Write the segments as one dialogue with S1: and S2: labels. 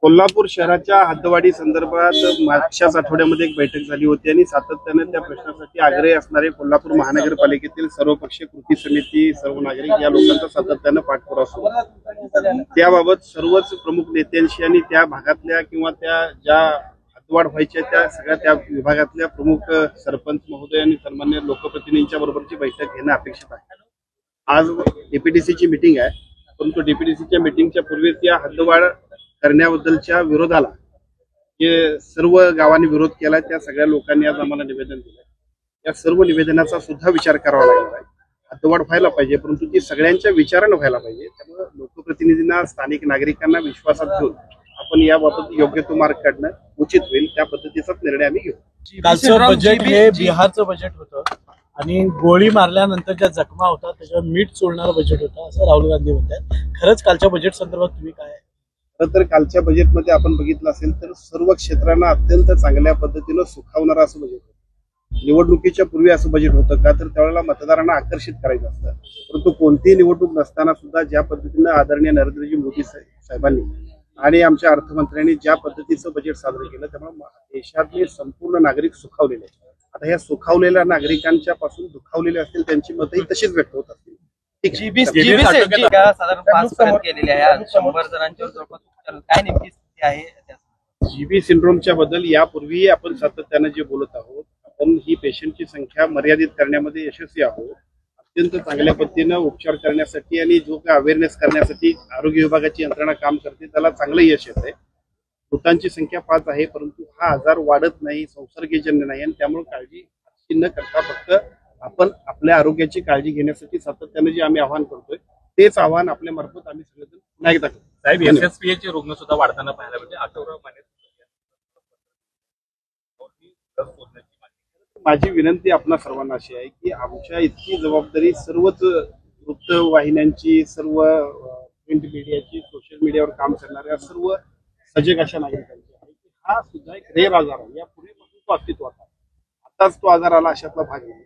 S1: कोल्हापूर शहराच्या हद्दवाढी संदर्भात मागच्याच आठवड्यामध्ये एक बैठक झाली होती आणि सातत्याने त्या प्रश्नासाठी आग्रही असणारे कोल्हापूर महानगरपालिकेतील सर्वपक्षीय कृती समिती, सर्व नागरिक या लोकांचा सातत्याने पाठपुरावा सुरू आहे। त्याबाबत सर्वच प्रमुख नेत्यांशी आणि त्या भागातल्या किंवा त्या ज्या हद्दवाढ व्हायच्या त्या सगळ्या त्या विभागातल्या प्रमुख सरपंच महोदय आणि सन्मान्य लोकप्रतिनिधींच्या बरोबरची बैठक घेणं अपेक्षित आहे। आज डीपीडीसीची मीटिंग आहे, परंतु डीपीडीसीच्या मीटिंगच्या पूर्वीच या हद्दवाढ करण्याबद्दलच्या विरोधाला जे सर्व गावांनी विरोध केला त्या सगळ्या लोकांनी आज आम्हाला निवेदन दिलं। या सर्व निवेदनाचा सुद्धा विचार करावा लागणार आहे। हद्दवाढ व्हायला पाहिजे, परंतु ती सगळ्यांच्या विचारानं व्हायला पाहिजे। त्यामुळे लोकप्रतिनिधींना, स्थानिक नागरिकांना विश्वासात घेऊन आपण याबाबत योग्य तो मार्ग काढणं उचित होईल, त्या पद्धतीचाच निर्णय आम्ही घेऊ।
S2: कालचं बजेट हे बिहारचं बजेट होतं आणि गोळी मारल्यानंतर ज्या जखमा होता त्याच्यावर मीठ चोळणारं बजेट होतं असं राहुल गांधी म्हणतात। खरंच कालच्या बजेट संदर्भात तुम्ही काय?
S1: तर कालच्या बजेटमध्ये आपण बघितलं असेल तर सर्व क्षेत्रांना अत्यंत चांगल्या पद्धतीनं सुखावणारं असं बजेट होतं। निवडणुकीच्या पूर्वी असं बजेट होतं का तर त्यावेळेला मतदारांना आकर्षित करायचं असतं, परंतु कोणतीही निवडणूक नसताना सुद्धा ज्या पद्धतीनं आदरणीय नरेंद्रजी मोदी साहेबांनी आणि आमच्या अर्थमंत्र्यांनी ज्या पद्धतीचं बजेट सादर केलं त्यामुळे देशातले संपूर्ण नागरिक सुखावलेले आहेत। आता ह्या सुखावलेल्या नागरिकांच्या पासून दुखावलेले असतील त्यांची मतही तशीच व्यक्त होत असतील। जीबी सिंड्रोमच्या बद्दल यापूर्वी आपण सातत्याने जे बोलत आहोत, आपण ही पेशंटची संख्या मर्यादित करण्यामध्ये यशस्वी आहोत। अत्यंत चांगल्या पद्धतीनं उपचार करण्यासाठी आणि जो काही अवेअरनेस करण्यासाठी आरोग्य विभागाची यंत्रणा काम करते त्याला चांगलं यश येत आहे। मृतांची संख्या 5 आहे, परंतु हा आजार वाढत नाही, संसर्गजन्य नाही आणि त्यामुळे काळजी न करता फक्त आपण आपल्या आरोग्याची काळजी घेण्यासाठी सातत्याने जे आम्ही आवाहन करतोय तेच आवाहन आपल्या मार्फत आम्ही सगळेजण पुन्हा एकदा करतो।
S3: साहेब, एसएसपीचे रुग्ण सुद्धा वाढताना पाहायला मिळते। आठवडा
S1: माझी विनंती आपणा सर्वांना अशी आहे की आमच्या इतकी जबाबदारी सर्वच वृत्तवाहिन्यांची, सर्व प्रिंट मीडियाची, सोशल मीडियावर काम करणाऱ्या सर्व सजग अशा नागरिकांची आहे की हा सुद्धा एक रेअर आजार आहे। यापूर्वीपासून तो अस्तित्वात आहे, आताच तो आजार आला अशातला भाग नाही।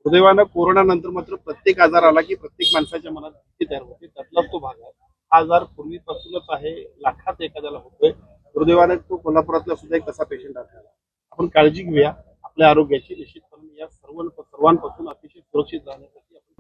S1: दुर्दैवानं कोरोना नंतर मात्र प्रत्येक आजार आला की प्रत्येक माणसाच्या मनात भीती तयार होते, त्यातलाच तो भाग आहे। हा आजार पूर्वीपासूनच आहे, लाखात एखाद्याला होतोय। दुर्दैवानं तो कोल्हापुरातला सुद्धा एक तसा पेशंट आढळला। आपण काळजी घेऊया आपल्या आरोग्याची, निश्चितपणे या सर्वांपासून अतिशय सुरक्षित राहण्यासाठी आपण